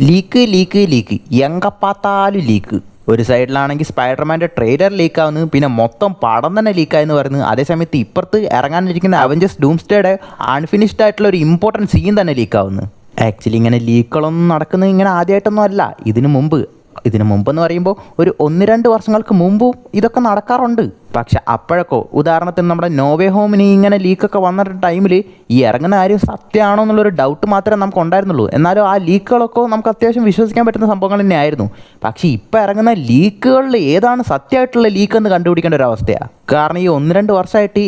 Leak leak leak എങ്കപ്പാത്താലും leak. ഒരു സൈഡിലാണെങ്കിൽ സ്പൈഡർമാൻ്റെ ട്രെയിലർ ലീക്കാവുന്നു, പിന്നെ മൊത്തം പടം തന്നെ ലീക്കായെന്ന് പറയുന്നു. അതേസമയത്ത് ഇപ്പുറത്ത് ഇറങ്ങാനിരിക്കുന്ന അവഞ്ചേഴ്സ് ഡൂംസ്ഡേയുടെ അൺഫിനിഷ്ഡ് ആയിട്ടുള്ള ഒരു ഇമ്പോർട്ടൻറ്റ് സീൻ തന്നെ ലീക്കാവുന്നു. ആക്ച്വലി ഇങ്ങനെ ലീക്കുകളൊന്നും നടക്കുന്നത് ഇങ്ങനെ ആദ്യമായിട്ടൊന്നും അല്ല. ഇതിനു മുമ്പെന്ന് പറയുമ്പോൾ ഒരു 1-2 വർഷങ്ങൾക്ക് മുമ്പും ഇതൊക്കെ നടക്കാറുണ്ട്. പക്ഷെ അപ്പോഴൊക്കെ ഉദാഹരണത്തിന് നമ്മുടെ നോവേ ഹോമിന് ഇങ്ങനെ ലീക്കൊക്കെ വന്ന ടൈമിൽ ഈ ഇറങ്ങുന്ന കാര്യം സത്യമാണോ എന്നുള്ളൊരു ഡൗട്ട് മാത്രമേ നമുക്ക് ഉണ്ടായിരുന്നുള്ളൂ. എന്നാലും ആ ലീക്കുകളൊക്കെ നമുക്ക് അത്യാവശ്യം വിശ്വസിക്കാൻ പറ്റുന്ന സംഭവങ്ങൾ തന്നെയായിരുന്നു. പക്ഷേ ഇപ്പോൾ ഇറങ്ങുന്ന ലീക്കുകളിൽ ഏതാണ് സത്യമായിട്ടുള്ള ലീക്ക് എന്ന് കണ്ടുപിടിക്കേണ്ട ഒരു അവസ്ഥയാണ്. കാരണം ഈ 1-2 വർഷമായിട്ട്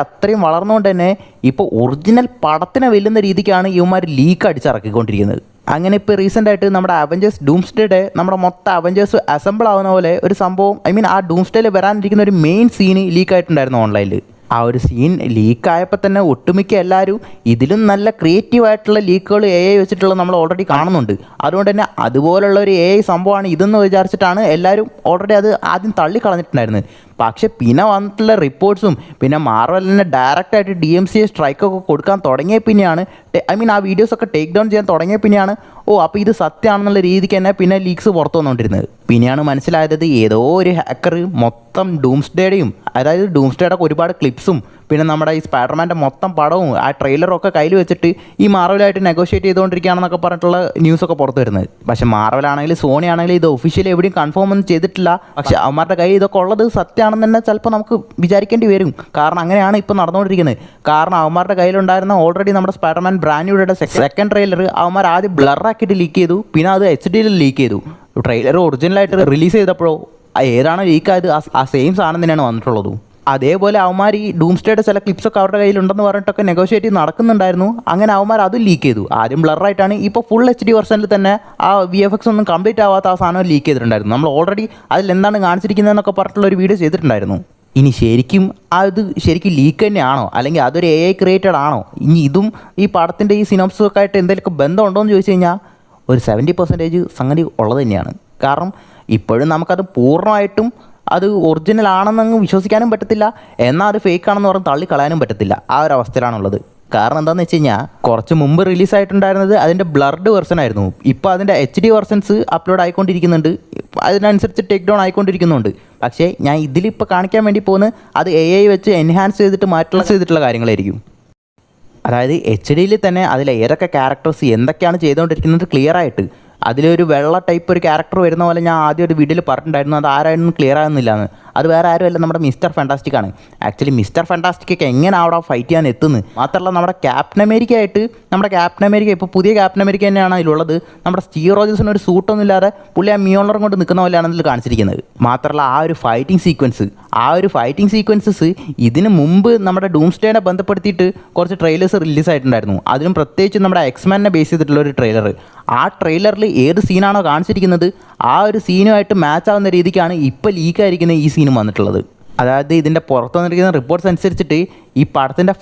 അത്രയും വളർന്നുകൊണ്ട് തന്നെ ഇപ്പോൾ ഒറിജിനൽ പടത്തിനെ വെല്ലുന്ന രീതിക്കാണ് ഇവന്മാർ ലീക്ക് അടിച്ചിറക്കിക്കൊണ്ടിരിക്കുന്നത്. അങ്ങനെ ഇപ്പോൾ റീസെൻ്റായിട്ട് നമ്മുടെ അവഞ്ചേഴ്സ് ഡൂംസ്ഡേയുടെ നമ്മുടെ മൊത്തം അവഞ്ചേഴ്സ് അസംബിൾ ആവുന്ന പോലെ ഒരു സംഭവം, ഐ ആ ഡൂംസ്ഡേയിൽ വരാനിരിക്കുന്ന ഒരു മെയിൻ സീന് ലീക്കായിട്ടുണ്ടായിരുന്നു ഓൺലൈനിൽ. ആ ഒരു സീൻ ലീക്കായപ്പോൾ തന്നെ ഒട്ടുമിക്ക എല്ലാവരും ഇതിലും നല്ല ക്രിയേറ്റീവായിട്ടുള്ള ലീക്കുകൾ വെച്ചിട്ടുള്ള നമ്മൾ ഓൾറെഡി കാണുന്നുണ്ട്. അതുകൊണ്ട് തന്നെ അതുപോലുള്ള ഒരു സംഭവമാണ് ഇതെന്ന് വിചാരിച്ചിട്ടാണ് എല്ലാവരും ഓൾറെഡി അത് ആദ്യം തള്ളിക്കളഞ്ഞിട്ടുണ്ടായിരുന്നത്. പക്ഷെ പിന്നെ വന്നിട്ടുള്ള റിപ്പോർട്ട്സും പിന്നെ മാർവലിനെ ഡയറക്റ്റായിട്ട് DMCA സ്ട്രൈക്കൊക്കെ കൊടുക്കാൻ തുടങ്ങിയ പിന്നെയാണ് ആ വീഡിയോസൊക്കെ ടേക്ക് ഡൗൺ ചെയ്യാൻ തുടങ്ങിയ പിന്നെയാണ് അപ്പോൾ ഇത് സത്യമാണെന്നുള്ള രീതിക്ക് തന്നെ പിന്നെ ലീക്സ് പുറത്തു വന്നുകൊണ്ടിരുന്നത്. പിന്നെയാണ് മനസ്സിലായത് ഏതോ ഒരു ഹാക്കർ മൊത്തം ഡൂംസ്ഡേയുടെയും, അതായത് ഡൂംസ്ഡേയുടെ ഒരുപാട് ക്ലിപ്സും പിന്നെ നമ്മുടെ ഈ സ്പൈഡർമാൻ്റെ മൊത്തം പടവും ആ ട്രെയിലറും ഒക്കെ കയ്യിൽ വെച്ചിട്ട് ഈ മാർവലായിട്ട് നെഗോഷിയേറ്റ് ചെയ്തുകൊണ്ടിരിക്കുകയാണെന്നൊക്കെ പറഞ്ഞിട്ടുള്ള ന്യൂസൊക്കെ പുറത്ത് വരുന്നത്. പക്ഷേ മാർവലാണെങ്കിലും സോണി ആണെങ്കിലും ഇത് ഒഫീഷ്യലി എവിടെയും കൺഫേം ഒന്നും ചെയ്തിട്ടില്ല. പക്ഷേ അവന്മാരുടെ കയ്യിൽ ഇതൊക്കെ ഉള്ളത് സത്യമാണെന്ന് തന്നെ ചിലപ്പോൾ നമുക്ക് വിചാരിക്കേണ്ടി വരും. കാരണം അങ്ങനെയാണ് ഇപ്പോൾ നടന്നുകൊണ്ടിരിക്കുന്നത്. കാരണം അവന്മാരുടെ കയ്യിലുണ്ടായിരുന്ന ഓൾറെഡി നമ്മുടെ സ്പൈഡർമാൻ ബ്രാൻഡ് ന്യൂയുടെ സെക്കൻഡ് ട്രെയിലർ അവന്മാർ ആദ്യം ബ്ലറാക്കിയിട്ട് ലീക്ക് ചെയ്തു, പിന്നെ അത് HD ലീക്ക് ചെയ്തു. ട്രെയിലർ ഒറിജിനലായിട്ട് റിലീസ് ചെയ്തപ്പോഴോ ഏതാണോ ലീക്കായത് ആ സെയിം സാധനം തന്നെയാണ് വന്നിട്ടുള്ളത്. അതേപോലെ അവന്മാർ ഈ ഡൂംസ്ഡേയുടെ ചില ക്ലിപ്സൊക്കെ അവരുടെ കയ്യിലുണ്ടെന്ന് പറഞ്ഞിട്ടൊക്കെ നെഗോഷിയേറ്റ് ചെയ്ത് നടക്കുന്നുണ്ടായിരുന്നു. അങ്ങനെ അവന്മാർ അതും ലീക്ക് ചെയ്തു. ആദ്യം ബ്ലറായിട്ടാണ്, ഇപ്പോൾ ഫുൾ HD വെർഷനിൽ തന്നെ ആ VFX ഒന്നും കംപ്ലീറ്റ് ആവാത്ത ആ സാധനം ലീക്ക് ചെയ്തിട്ടുണ്ടായിരുന്നു. നമ്മൾ ഓൾറെഡി അതിൽ എന്താണ് കാണിച്ചിരിക്കുന്നതെന്നൊക്കെ പറഞ്ഞിട്ടുള്ള ഒരു വീഡിയോ ചെയ്തിട്ടുണ്ടായിരുന്നു. ഇനി ശരിക്കും ലീക്ക് തന്നെയാണോ, അല്ലെങ്കിൽ അതൊരു ക്രിയേറ്റഡ് ആണോ, ഇനി ഇതും ഈ പടത്തിൻ്റെ ഈ സിനോപ്സൊക്കെ ആയിട്ട് എന്തെങ്കിലുമൊക്കെ ബന്ധമുണ്ടോ എന്ന് ചോദിച്ചു കഴിഞ്ഞാൽ ഒരു 70% സംഗതി ഉള്ളത് തന്നെയാണ്. കാരണം ഇപ്പോഴും നമുക്കത് പൂർണ്ണമായിട്ടും അത് ഒറിജിനൽ ആണെന്നങ്ങ് വിശ്വസിക്കാനും പറ്റത്തില്ല, എന്നാൽ അത് ഫേക്ക് ആണെന്ന് പറഞ്ഞ് തള്ളിക്കളയാനും പറ്റത്തില്ല. ആ ഒരു അവസ്ഥയിലാണുള്ളത്. കാരണം എന്താണെന്ന് വെച്ച് കഴിഞ്ഞാൽ കുറച്ച് മുമ്പ് റിലീസായിട്ടുണ്ടായിരുന്നത് അതിൻ്റെ ബ്ലർഡ് വെർഷൻ ആയിരുന്നു. ഇപ്പോൾ അതിൻ്റെ HD വെർഷൻസ് അപ്ലോഡ് ആയിക്കൊണ്ടിരിക്കുന്നുണ്ട്, അതിനനുസരിച്ച് ടേക്ക് ഡൗൺ ആയിക്കൊണ്ടിരിക്കുന്നുണ്ട്. പക്ഷേ ഞാൻ ഇതിലിപ്പോൾ കാണിക്കാൻ വേണ്ടി പോകുന്നത് അത് വെച്ച് എൻഹാൻസ് ചെയ്തിട്ടുള്ള കാര്യങ്ങളായിരിക്കും. അതായത് HDയിൽ തന്നെ അതിൽ ഏതൊക്കെ ക്യാരക്ടേഴ്സ് എന്തൊക്കെയാണ് ചെയ്തുകൊണ്ടിരിക്കുന്നത് ക്ലിയർ ആയിട്ട്, അതിലൊരു വെള്ള ടൈപ്പ് ഒരു ക്യാരക്ടർ വരുന്ന പോലെ ഞാൻ ആദ്യം ഒരു വീഡിയോയിൽ പറഞ്ഞിട്ടുണ്ടായിരുന്നു. അത് ആരായിരുന്നു ക്ലിയർ ആകുന്നില്ല എന്ന്. അത് വേറെ ആരുമല്ല, നമ്മുടെ മിസ്റ്റർ ഫാന്റാസ്റ്റിക് ആണ്. ആക്ച്വലി മിസ്റ്റർ ഫാന്റാസ്റ്റിക് ഒക്കെ എങ്ങനെ അവിടെ ഫൈറ്റ് ചെയ്യാൻ എത്തുന്നത്. മാത്രമല്ല നമ്മുടെ ക്യാപ്റ്റൻ അമേരിക്ക ഇപ്പോൾ പുതിയ ക്യാപ്റ്റൻ അമേരിക്ക തന്നെയാണ് അതിലുള്ളത്. നമ്മുടെ സ്റ്റീവ് റോജേഴ്സിന് ഒരു സൂട്ടൊന്നും ഇല്ലാതെ പുള്ളി ആ മിയോളറും കൊണ്ട് നിൽക്കുന്ന പോലെയാണ് ഇതിൽ കാണിച്ചിരിക്കുന്നത്. മാത്രമല്ല ആ ഒരു ഫൈറ്റിംഗ് സീക്വൻസസ് ഇതിന് മുമ്പ് നമ്മുടെ ഡൂംസ്ഡേനെ ബന്ധപ്പെടുത്തിയിട്ട് കുറച്ച് ട്രെയിലേഴ്സ് റിലീസായിട്ടുണ്ടായിരുന്നു. അതിനും പ്രത്യേകിച്ച് നമ്മുടെ എക്സ്മാനെ ബേസ് ചെയ്തിട്ടുള്ള ഒരു ട്രെയിലർ. ആ ട്രെയിലറിൽ ഏത് സീനാണോ കാണിച്ചിരിക്കുന്നത് ആ ഒരു സീനുമായിട്ട് മാച്ച് ആവുന്ന രീതിക്കാണ് ഇപ്പോൾ ലീക്കായിരിക്കുന്ന ഈ സീനും വന്നിട്ടുള്ളത്. അതായത് ഇതിൻ്റെ പുറത്ത് വന്നിരിക്കുന്ന റിപ്പോർട്ട്സ് അനുസരിച്ചിട്ട് ഈ പടത്തിൻ്റെ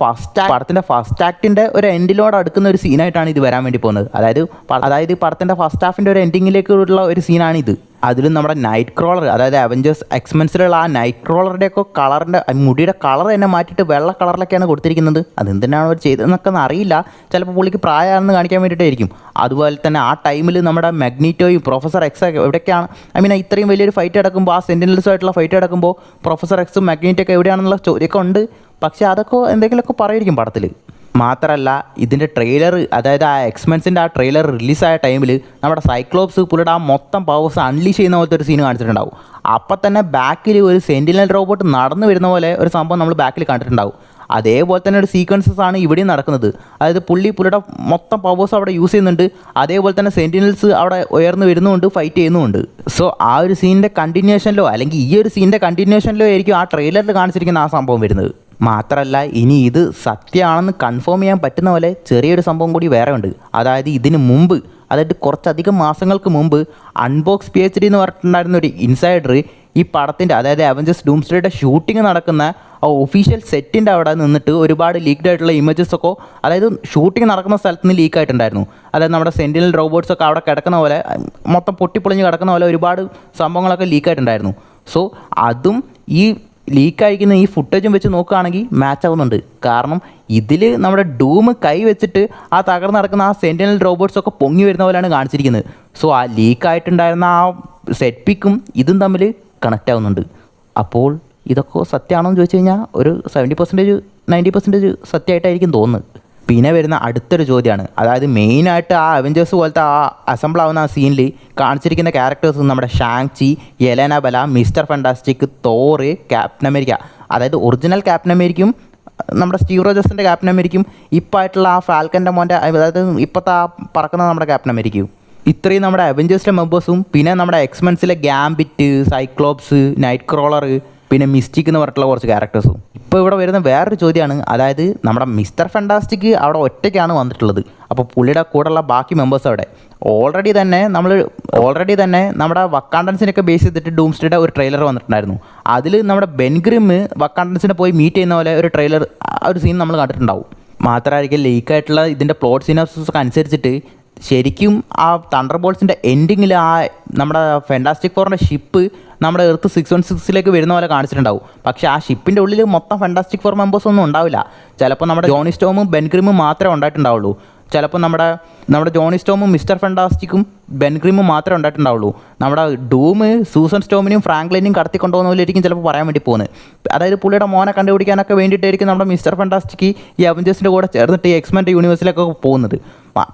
ഫസ്റ്റ് ആക്ടിൻ്റെ ഒരു എൻഡിലോട് അടുക്കുന്ന ഒരു സീനായിട്ടാണ് ഇത് വരാൻ വേണ്ടി പോകുന്നത്. അതായത് ഈ പടത്തിൻ്റെ ഫസ്റ്റ് ഹാഫിൻ്റെ ഒരു എൻഡിങ്ങിലേക്കുള്ള ഒരു സീനാണിത്. അതിലും നമ്മുടെ നൈറ്റ് ക്രോളർ, അതായത് അവഞ്ചേഴ്സ് എക്സ്മെൻസിലുള്ള ആ നൈറ്റ് ക്രോളറുടെയൊക്കെ കളറിൻ്റെ മുടിയുടെ കളർ തന്നെ മാറ്റിയിട്ട് വെള്ള കളറിലൊക്കെയാണ് കൊടുത്തിരിക്കുന്നത്. അതെന്തിനാണ് അവർ ചെയ്തതെന്നൊക്കെ അറിയില്ല. ചിലപ്പോൾ പുള്ളിക്ക് പ്രായമാണെന്ന് കാണിക്കാൻ വേണ്ടിയിട്ടായിരിക്കും. അതുപോലെ തന്നെ ആ ടൈമിൽ നമ്മുടെ മാഗ്നീറ്റോയും പ്രൊഫസർ എക്സ് എവിടെയൊക്കെയാണ് ഇത്രയും വലിയൊരു ഫൈറ്റ് നടക്കുമ്പോൾ, ആ സെൻറ്റിനൽസുമായിട്ടുള്ള ഫൈറ്റ് നടക്കുമ്പോൾ പ്രൊഫസർ എക്സും മാഗ്നീറ്റോ ഒക്കെ എവിടെയാണെന്നുള്ള ചോദ്യമൊക്കെ ഉണ്ട്. പക്ഷേ അതൊക്കെ എന്തെങ്കിലുമൊക്കെ പറയുമായിരിക്കും പടത്തിൽ. മാത്രമല്ല ഇതിൻ്റെ ട്രെയിലർ, അതായത് ആ എക്സ്മെൻസിൻ്റെ ആ ട്രെയിലർ റിലീസായ ടൈമിൽ നമ്മുടെ സൈക്ലോപ്സ് പുള്ളിയുടെ ആ മൊത്തം പവേഴ്സ് അൺലീഷ് ചെയ്യുന്ന പോലത്തെ ഒരു സീൻ കാണിച്ചിട്ടുണ്ടാവും. അപ്പം തന്നെ ബാക്കിൽ ഒരു സെൻറ്റിനൽ റോബോട്ട് നടന്നു വരുന്ന പോലെ ഒരു സംഭവം നമ്മൾ ബാക്കിൽ കണ്ടിട്ടുണ്ടാവും. അതേപോലെ തന്നെ ഒരു സീക്വൻസസ് ആണ് ഇവിടെയും നടക്കുന്നത്. അതായത് പുള്ളിയുടെ മൊത്തം പവേഴ്സ് അവിടെ യൂസ് ചെയ്യുന്നുണ്ട്. അതേപോലെ തന്നെ സെൻറ്റിനൽസ് അവിടെ ഉയർന്നു വരുന്നുമുണ്ട്, ഫൈറ്റ് ചെയ്യുന്നുമുണ്ട്. സോ ആ ഒരു സീനിൻ്റെ കണ്ടിന്യൂഷനിലോ അല്ലെങ്കിൽ ഈ ഒരു സീനിൻ്റെ കണ്ടിന്യൂഷനിലോ ആയിരിക്കും ആ ട്രെയിലറിൽ കാണിച്ചിരിക്കുന്ന ആ സംഭവം വരുന്നത്. മാത്രമല്ല ഇനി ഇത് സത്യമാണെന്ന് കൺഫേം ചെയ്യാൻ പറ്റുന്ന പോലെ ചെറിയൊരു സംഭവം കൂടി വേറെ ഉണ്ട്. അതായത് ഇതിന് മുമ്പ്, അതായത് കുറച്ചധികം മാസങ്ങൾക്ക് മുമ്പ് അൺബോക്സ് PhD എന്ന് പറഞ്ഞിട്ടുണ്ടായിരുന്ന ഒരു ഇൻസൈഡർ ഈ പടത്തിൻ്റെ, അതായത് അവഞ്ചേഴ്സ് ഡൂംസ്ഡേയുടെ ഷൂട്ടിംഗ് നടക്കുന്ന ആ ഒഫീഷ്യൽ സെറ്റിൻ്റെ അവിടെ നിന്നിട്ട് ഒരുപാട് ലീക്ഡ് ആയിട്ടുള്ള ഇമേജസൊക്കെ, അതായത് ഷൂട്ടിംഗ് നടക്കുന്ന സ്ഥലത്ത് നിന്ന് ലീക്ക് ആയിട്ടുണ്ടായിരുന്നു. അതായത് നമ്മുടെ സെൻറ്റിനൽ റോബോട്ട്സൊക്കെ അവിടെ കിടക്കുന്ന പോലെ, മൊത്തം പൊട്ടിപ്പൊളിഞ്ഞ് കിടക്കുന്ന പോലെ ഒരുപാട് സംഭവങ്ങളൊക്കെ ലീക്കായിട്ടുണ്ടായിരുന്നു. സോ അതും ഈ ലീക്കായിരിക്കുന്ന ഈ ഫുട്ടേജും വെച്ച് നോക്കുകയാണെങ്കിൽ മാച്ച് ആവുന്നുണ്ട്. കാരണം ഇതിൽ നമ്മുടെ ഡൂം കൈ വെച്ചിട്ട് ആ തകർന്ന് നടക്കുന്ന ആ സെൻറ്റിനൽ റോബോട്ട്സൊക്കെ പൊങ്ങി വരുന്ന പോലെയാണ് കാണിച്ചിരിക്കുന്നത്. സോ ആ ലീക്കായിട്ടുണ്ടായിരുന്ന ആ സെറ്റ് പിക്കും ഇതും തമ്മിൽ കണക്റ്റ് ആവുന്നുണ്ട്. അപ്പോൾ ഇതൊക്കെ സത്യമാണോ എന്ന് ചോദിച്ചു കഴിഞ്ഞാൽ ഒരു 70% 90% സത്യമായിട്ടായിരിക്കും തോന്നുന്നത്. പിന്നെ വരുന്ന അടുത്തൊരു ചോദ്യമാണ്, അതായത് മെയിനായിട്ട് ആ അവഞ്ചേഴ്സ് പോലത്തെ ആ അസംബിൾ ആവുന്ന ആ സീനിൽ കാണിച്ചിരിക്കുന്ന ക്യാരക്ടേഴ്സ് നമ്മുടെ Shang Chi, Yelena Belova, mister fantastic, Thor, captain America, അതായത് ഒറിജിനൽ ക്യാപ്റ്റൻ അമേരിക്കയും നമ്മുടെ സ്റ്റീവ് റോജേഴ്സിൻ്റെ ക്യാപ്റ്റൻ അമേരിക്കയും ഇപ്പോൾ ആയിട്ടുള്ള ആ ഫാൽക്കൻ്റെ മോൻ്റെ, അതായത് ഇപ്പോഴത്തെ ആ പറക്കുന്ന നമ്മുടെ ക്യാപ്റ്റൻ അമേരിക്കയും, ഇത്രയും നമ്മുടെ അവഞ്ചേഴ്സിലെ മെമ്പേഴ്സും പിന്നെ നമ്മുടെ എക്സ്മെൻസിലെ ഗാംബിറ്റ്, സൈക്ലോപ്സ്, നൈറ്റ് ക്രോളർ, പിന്നെ മിസ്റ്റിക് എന്ന് പറഞ്ഞിട്ടുള്ള കുറച്ച് ക്യാരക്ടേഴ്സും. ഇപ്പോൾ ഇവിടെ വരുന്ന വേറൊരു ചോദ്യമാണ്, അതായത് നമ്മുടെ മിസ്റ്റർ ഫാന്റാസ്റ്റിക് അവിടെ ഒറ്റയ്ക്കാണ് വന്നിട്ടുള്ളത്. അപ്പോൾ പുള്ളിയുടെ കൂടെയുള്ള ബാക്കി മെമ്പേഴ്സ് അവിടെ ഓൾറെഡി തന്നെ നമ്മുടെ വക്കാണ്ടൻസിനൊക്കെ ബേസ് ചെയ്തിട്ട് ഡൂംസ്ഡേയുടെ ഒരു ട്രെയിലർ വന്നിട്ടുണ്ടായിരുന്നു. അതിൽ നമ്മുടെ ബെൻഗ്രിം വക്കാണ്ടൻസിനെ പോയി മീറ്റ് ചെയ്യുന്ന പോലെ ഒരു ട്രെയിലർ, ആ ഒരു സീൻ നമ്മൾ കണ്ടിട്ടുണ്ടാവും. മാത്രമായിരിക്കും ലീക്കായിട്ടുള്ള ഇതിൻ്റെ പ്ലോട്ട് സിനാപ്സിസ് ഒക്കെ അനുസരിച്ചിട്ട് ശരിക്കും ആ തണ്ടർ ബോൾസിൻ്റെ എൻഡിങ്ങിൽ ആ നമ്മുടെ ഫാന്റാസ്റ്റിക് ഫോറിൻ്റെ ഷിപ്പ് നമ്മുടെ എർത്ത് 616 വരുന്ന പോലെ കാണിച്ചിട്ടുണ്ടാവും. പക്ഷേ ആ ഷിപ്പിൻ്റെ ഉള്ളിൽ മൊത്തം ഫാന്റാസ്റ്റിക് ഫോർ മെമ്പേഴ്സ് ഒന്നും ഉണ്ടാവില്ല. ചിലപ്പോൾ നമ്മുടെ ജോണി സ്റ്റോമും ബെൻഗ്രിമും മാത്രമേ ഉണ്ടായിട്ടുണ്ടാവുള്ളൂ. ചിലപ്പോൾ നമ്മുടെ ജോണി സ്റ്റോമും മിസ്റ്റർ ഫാന്റാസ്റ്റിക്കും ബെൻഗ്രിമും മാത്രമേ ഉണ്ടായിട്ടുണ്ടാവുള്ളൂ. നമ്മുടെ ഡൂം സൂസൻ സ്റ്റോമിനെയും ഫ്രാങ്ക്ലിനെയും കടത്തിക്കൊണ്ടുപോകുന്ന പോലെയായിരിക്കും ചിലപ്പോൾ പറയാൻ വേണ്ടി പോകുന്നത്. അതായത് പുള്ളിയുടെ മോനെ കണ്ടുപിടിക്കാനൊക്കെ വേണ്ടിയിട്ടായിരിക്കും നമ്മുടെ മിസ്റ്റർ ഫാന്റാസ്റ്റിക് ഈ അവഞ്ചേഴ്സിൻ്റെ കൂടെ ചേർന്നിട്ട് ഈ എക്സ്മെൻ്റ് യൂണിവേഴ്സിലൊക്കെ പോകുന്നത്.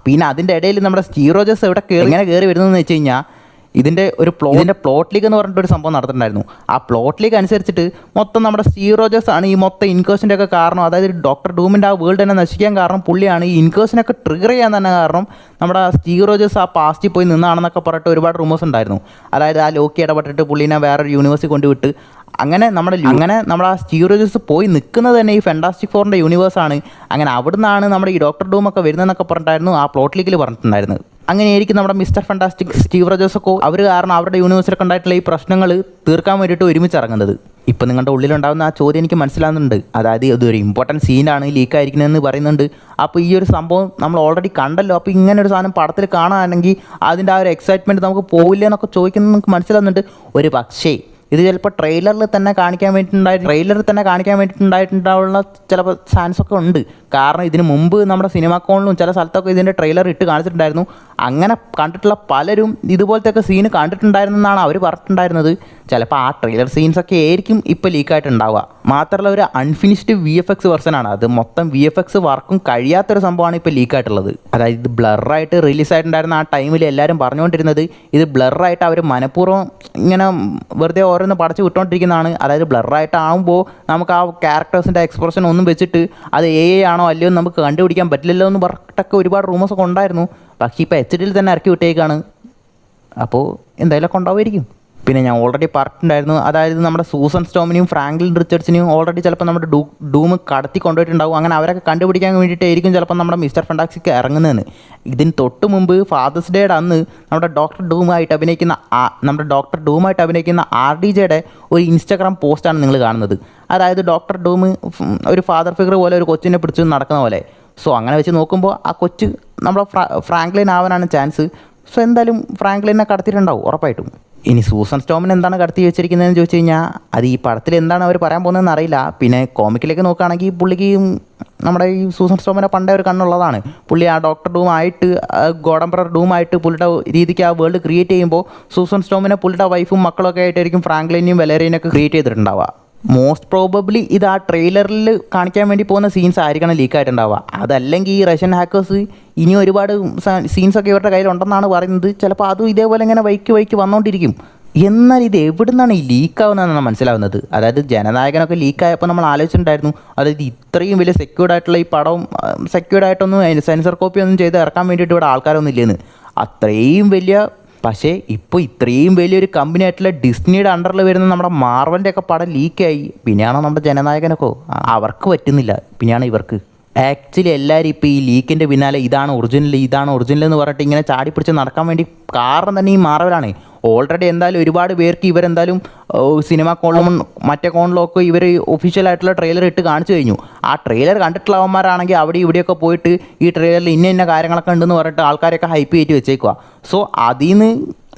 പിന്നെ അതിൻ്റെ ഇടയിൽ നമ്മുടെ സ്റ്റീവ് റോജേഴ്സ് എങ്ങനെ കയറി വരുന്നതെന്ന് വെച്ച് കഴിഞ്ഞാൽ ഇതിൻ്റെ പ്ലോട്ട് ലീഗ് എന്ന് പറഞ്ഞിട്ടൊരു സംഭവം നടത്തിയിട്ടുണ്ടായിരുന്നു. ആ പ്ലോട്ട് ലീഗ് അനുസരിച്ചിട്ട് മൊത്തം നമ്മുടെ സ്റ്റീവ് റോജേഴ്സ് ആണ് ഈ മൊത്തം ഇൻകേഴ്സിൻ്റെ ഒക്കെ കാരണം. അതായത് ഡോക്ടർ ഡൂമിൻ്റെ ആ വേൾഡ് തന്നെ നശിക്കാൻ കാരണം പുള്ളിയാണ്. ഈ ഇൻകേഴ്സിനൊക്കെ ട്രിഗർ ചെയ്യാൻ തന്നെ കാരണം നമ്മുടെ സ്റ്റീവ് റോജേഴ്സ് ആ പാസ്റ്റിൽ പോയി നിന്നാണെന്നൊക്കെ പറഞ്ഞിട്ട് ഒരുപാട് റൂമേഴ്സ് ഉണ്ടായിരുന്നു. അതായത് ആ ലോക്കി ഇടപെട്ടിട്ട് പുള്ളീനെ വേറൊരു യൂണിവേഴ്സിൽ കൊണ്ടുവിട്ട് അങ്ങനെ നമ്മുടെ ആ സ്റ്റീവ് റോജേഴ്സ് പോയി നിൽക്കുന്നത് തന്നെ ഈ ഫാന്റാസ്റ്റിക് ഫോറിൻ്റെ യൂണിവേഴ്സാണ്. അങ്ങനെ അവിടെ നിന്നാണ് നമ്മുടെ ഈ ഡോക്ടർ ഡൂമൊക്കെ വരുന്നതെന്നൊക്കെ പറഞ്ഞിട്ടായിരുന്നു ആ പ്ലോട്ട് ലീഗിൽ പറഞ്ഞിട്ടുണ്ടായിരുന്നത്. അങ്ങനെയായിരിക്കും നമ്മുടെ മിസ്റ്റർ ഫാന്റാസ്റ്റിക് സ്റ്റീവ് റോജേഴ്സൊക്കെ അവർ കാരണം അവരുടെ യൂണിവേഴ്സിലൊക്കെ ഉണ്ടായിട്ടുള്ള ഈ പ്രശ്നങ്ങൾ തീർക്കാൻ വേണ്ടിയിട്ട് ഒരുമിച്ചിറങ്ങുന്നത്. ഇപ്പം നിങ്ങളുടെ ഉള്ളിലുണ്ടാകുന്ന ആ ചോദ്യം എനിക്ക് മനസ്സിലാകുന്നുണ്ട്. അതായത് ഇതൊരു ഇമ്പോർട്ടൻറ്റ് സീനാണ് ലീക്കായിരിക്കുന്നതെന്ന് പറയുന്നുണ്ട്. അപ്പോൾ ഈ ഒരു സംഭവം നമ്മൾ ഓൾറെഡി കണ്ടല്ലോ, അപ്പോൾ ഇങ്ങനെ ഒരു സാധനം പടത്തിൽ കാണുകയാണെങ്കിൽ അതിൻ്റെ ആ ഒരു എക്സൈറ്റ്മെൻറ്റ് നമുക്ക് പോവില്ല എന്നൊക്കെ ചോദിക്കുന്നത് നമുക്ക് മനസ്സിലാകുന്നുണ്ട്. ഒരു പക്ഷേ ഇത് ചിലപ്പോൾ ട്രെയിലറിൽ തന്നെ കാണിക്കാൻ വേണ്ടിയിട്ടുണ്ടായിട്ടുണ്ടാവുള്ള ചിലപ്പോൾ ചാൻസൊക്കെ ഉണ്ട്. കാരണം ഇതിന് മുമ്പ് നമ്മുടെ സിനിമാക്കോണിലും ചില സ്ഥലത്തൊക്കെ ഇതിൻ്റെ ട്രെയിലർ ഇട്ട് കാണിച്ചിട്ടുണ്ടായിരുന്നു. അങ്ങനെ കണ്ടിട്ടുള്ള പലരും ഇതുപോലത്തെ സീന് കണ്ടിട്ടുണ്ടായിരുന്നെന്നാണ് അവർ പറഞ്ഞിട്ടുണ്ടായിരുന്നത്. ചിലപ്പോൾ ആ ട്രെയിലർ സീൻസൊക്കെ ആയിരിക്കും ഇപ്പോൾ ലീക്കായിട്ടുണ്ടാവുക. മാത്രമല്ല ഒരു അൺഫിനിഷ്ഡ് VFX വെർഷനാണ്. അത് മൊത്തം VFX വർക്കും കഴിയാത്തൊരു സംഭവമാണ് ഇപ്പോൾ ലീക്കായിട്ടുള്ളത്. അതായത് ഇത് ബ്ലറായിട്ട് റിലീസായിട്ടുണ്ടായിരുന്ന ആ ടൈമിൽ എല്ലാവരും പറഞ്ഞുകൊണ്ടിരുന്നത് ഇത് ബ്ലറായിട്ട് അവർ മനഃപൂർവ്വം ഇങ്ങനെ വെറുതെ ഓരോന്ന് പടച്ച് വിട്ടുകൊണ്ടിരിക്കുന്നതാണ്. അതായത് ബ്ലറായിട്ട് ആകുമ്പോൾ നമുക്ക് ആ ക്യാരക്ടേഴ്സിൻ്റെ എക്സ്പ്രഷൻ ഒന്നും വെച്ചിട്ട് അത് AI ആണോ അല്ലയോ എന്ന് നമുക്ക് കണ്ടുപിടിക്കാൻ പറ്റില്ലല്ലോ എന്ന് പറഞ്ഞിട്ടൊക്കെ ഒരുപാട് റൂമേഴ്സൊക്കെ ഉണ്ടായിരുന്നു. പക്ഷേ ഇപ്പോൾ HD തന്നെ ഇറക്കി വിട്ടേക്കാണ്. അപ്പോൾ എന്തായാലും ഉണ്ടാവുമായിരിക്കും. പിന്നെ ഞാൻ ഓൾറെഡി പറഞ്ഞിട്ടുണ്ടായിരുന്നു, അതായത് നമ്മുടെ സൂസൻ സ്റ്റോമിനെയും ഫ്രാങ്ക്ലിൻ റിച്ചർഡ്സിനെയും ഓൾറെഡി ചിലപ്പോൾ നമ്മുടെ ഡൂം കടത്തി കൊണ്ടുപോയിട്ടുണ്ടാവും. അങ്ങനെ അവരൊക്കെ കണ്ടുപിടിക്കാൻ വേണ്ടിയിട്ടായിരിക്കും ചിലപ്പോൾ നമ്മുടെ മിസ്റ്റർ ഫാന്റാസ്റ്റിക് ഇറങ്ങുന്നതെന്ന്. ഇതിന് തൊട്ട് മുമ്പ് ഫാദേഴ്സ് ഡേയുടെ അന്ന് നമ്മുടെ ഡോക്ടർ ഡൂമായിട്ട് അഭിനയിക്കുന്ന RDJയുടെ ഒരു ഇൻസ്റ്റാഗ്രാം പോസ്റ്റാണ് നിങ്ങൾ കാണുന്നത്. അതായത് ഡോക്ടർ ഡൂം ഒരു ഫാദർ ഫിഗർ പോലെ ഒരു കൊച്ചിനെ പിടിച്ച് നടക്കുന്ന പോലെ. സോ അങ്ങനെ വെച്ച് നോക്കുമ്പോൾ ആ കൊച്ച് നമ്മുടെ ഫ്രാങ്ക്ലിൻ ആവാനാണ് ചാൻസ്. സോ എന്തായാലും ഫ്രാങ്ക്ലിനെ കടത്തിയിട്ടുണ്ടാവും ഉറപ്പായിട്ടും. ഇനി സൂസൻ സ്റ്റോമിന് എന്താണ് കടത്തി വെച്ചിരിക്കുന്നതെന്ന് ചോദിച്ചു കഴിഞ്ഞാൽ അത് ഈ പടത്തിൽ എന്താണ് അവർ പറയാൻ പോകുന്നതെന്ന് അറിയില്ല. പിന്നെ കോമിക്കിലേക്ക് നോക്കുകയാണെങ്കിൽ പുള്ളിക്ക് നമ്മുടെ ഈ സൂസൻ സ്റ്റോമിനെ പണ്ടേ ഒരു കണ്ണുള്ളതാണ്. പുള്ളി ആ ഡോക്ടർ ഡൂമായിട്ട് ഗോഡംബറർ ഡൂമായിട്ട് പുള്ളിയുടെ രീതിക്ക് ആ വേൾഡ് ക്രിയേറ്റ് ചെയ്യുമ്പോൾ സൂസൻ സ്റ്റോമിനെ പുള്ളിയുടെ വൈഫും മക്കളൊക്കെ ആയിട്ടായിരിക്കും ഫ്രാങ്ക്ലിനെയും വെലേറിയനെയൊക്കെ ക്രിയേറ്റ് ചെയ്തിട്ടുണ്ടാവുക. മോസ്റ്റ് പ്രോബബ്ലി ഇത് ആ ട്രെയിലറിൽ കാണിക്കാൻ വേണ്ടി പോകുന്ന സീൻസ് ആയിരിക്കണം ലീക്കായിട്ടുണ്ടാവുക. അതല്ലെങ്കിൽ ഈ റഷ്യൻ ഹാക്കേഴ്സ് ഇനി ഒരുപാട് സീൻസൊക്കെ ഇവരുടെ കയ്യിലുണ്ടെന്നാണ് പറയുന്നത്. ചിലപ്പോൾ അതും ഇതേപോലെ ഇങ്ങനെ വൈക്ക് വന്നുകൊണ്ടിരിക്കും. എന്നാൽ ഇത് എവിടെ നിന്നാണ് ഈ ലീക്കാവുന്നതെന്നാണ് മനസ്സിലാവുന്നത്. അതായത് ജനനായകനൊക്കെ ലീക്കായപ്പോൾ നമ്മൾ ആലോചിച്ചിട്ടുണ്ടായിരുന്നു, അതായത് ഇത്രയും വലിയ സെക്യൂർഡായിട്ടുള്ള ഈ പടം സെക്യൂർഡായിട്ടൊന്നും സെൻസർ കോപ്പി ഒന്നും ചെയ്ത് ഇറക്കാൻ വേണ്ടിയിട്ട് ഇവിടെ ആൾക്കാരൊന്നും ഇല്ലെന്ന്. അത്രയും വലിയ പക്ഷേ ഇപ്പോൾ ഇത്രയും വലിയൊരു കമ്പനി ആയിട്ടുള്ള ഡിസ്നിയുടെ അണ്ടറിൽ വരുന്ന നമ്മുടെ മാർവലിൻ്റെ ഒക്കെ പടം ലീക്കായി. പിന്നെയാണോ നമ്മുടെ ജനനായകനൊക്കെ അവർക്ക് പറ്റുന്നില്ല, പിന്നെയാണ് ഇവർക്ക്. ആക്ച്വലി എല്ലാവരും ഇപ്പോൾ ഈ ലീക്കിൻ്റെ പിന്നാലെ ഇതാണ് ഒറിജിനൽ എന്ന് പറഞ്ഞിട്ട് ഇങ്ങനെ ചാടിപ്പിടിച്ച് നടക്കാൻ വേണ്ടി കാരണം തന്നെ ഈ മാർവലാണ്. ഓൾറെഡി എന്തായാലും ഒരുപാട് പേർക്ക് ഇവരെന്തായാലും സിനിമ കോണിലും മറ്റേ കോണിലൊക്കെ ഇവർ ഒഫീഷ്യലായിട്ടുള്ള ട്രെയിലർ ഇട്ട് കാണിച്ചു കഴിഞ്ഞു. ആ ട്രെയിലർ കണ്ടിട്ടുള്ളവന്മാരാണെങ്കിൽ അവിടെ ഇവിടെയൊക്കെ പോയിട്ട് ഈ ട്രെയിലറിൽ ഇന്ന കാര്യങ്ങളൊക്കെ ഉണ്ടെന്ന് പറഞ്ഞിട്ട് ആൾക്കാരൊക്കെ ഹൈപ്പ് ചെയ്ത് വെച്ചേക്കുക. സോ അതിൽ നിന്ന്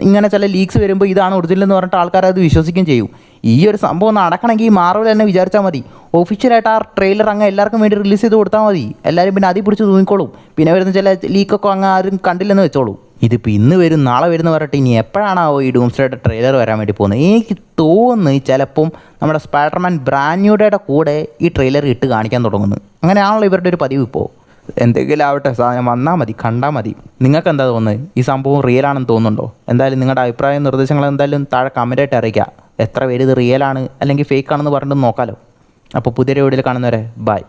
ഇങ്ങനെ ചില ലീക്സ് വരുമ്പോൾ ഇതാണ് ഒറിജിനൽ എന്ന് പറഞ്ഞിട്ട് ആൾക്കാർ അത് വിശ്വസിക്കുകയും ചെയ്യും. ഈ ഒരു സംഭവം നടക്കണമെങ്കിൽ മാർവൽ തന്നെ വിചാരിച്ചാൽ മതി. ഒഫീഷ്യലായിട്ട് ആ ട്രെയിലർ അങ്ങ് എല്ലാവർക്കും വേണ്ടി റിലീസ് ചെയ്ത് കൊടുത്താൽ മതി. എല്ലാവരും പിന്നെ അതിൽ പിടിച്ച് തൂങ്ങിക്കോളും. പിന്നെ വരുന്ന ചില ലീക്കൊക്കെ അങ്ങ് ആരും കണ്ടില്ലെന്ന് വെച്ചോളൂ. ഇതിപ്പോൾ ഇന്ന് വരും നാളെ വരുന്ന പറഞ്ഞിട്ട് ഇനി എപ്പോഴാണാവോ ഈ ഡൂംസ്ഡേയുടെ ട്രെയിലർ വരാൻ വേണ്ടി പോകുന്നത്? എനിക്ക് തോന്നുന്നു ചിലപ്പം നമ്മുടെ സ്പൈഡർമാൻ ബ്രാൻഡ് ന്യൂ ഡേയുടെ കൂടെ ഈ ട്രെയിലർ ഇട്ട് കാണിക്കാൻ തുടങ്ങുന്നു. അങ്ങനെയാണല്ലോ ഇവരുടെ ഒരു പതിവ്. ഇപ്പോൾ എന്തെങ്കിലും ആവട്ടെ, സാധനം വന്നാൽ മതി, കണ്ടാൽ മതി. നിങ്ങൾക്ക് എന്താ തോന്നുന്നത്? ഈ സംഭവം റിയൽ ആണെന്ന് തോന്നുന്നുണ്ടോ? എന്തായാലും നിങ്ങളുടെ അഭിപ്രായം നിർദ്ദേശങ്ങൾ എന്തായാലും താഴെ കമൻറ്റായിട്ട് അറിയിക്കുക. എത്ര പേര് ഇത് റിയൽ ആണ് അല്ലെങ്കിൽ ഫേക്ക് ആണെന്ന് പറഞ്ഞിട്ട് നോക്കാമല്ലോ. അപ്പോൾ പുതിയൊരു വീഡിയോയിൽ കാണുന്നവരെ ബൈ.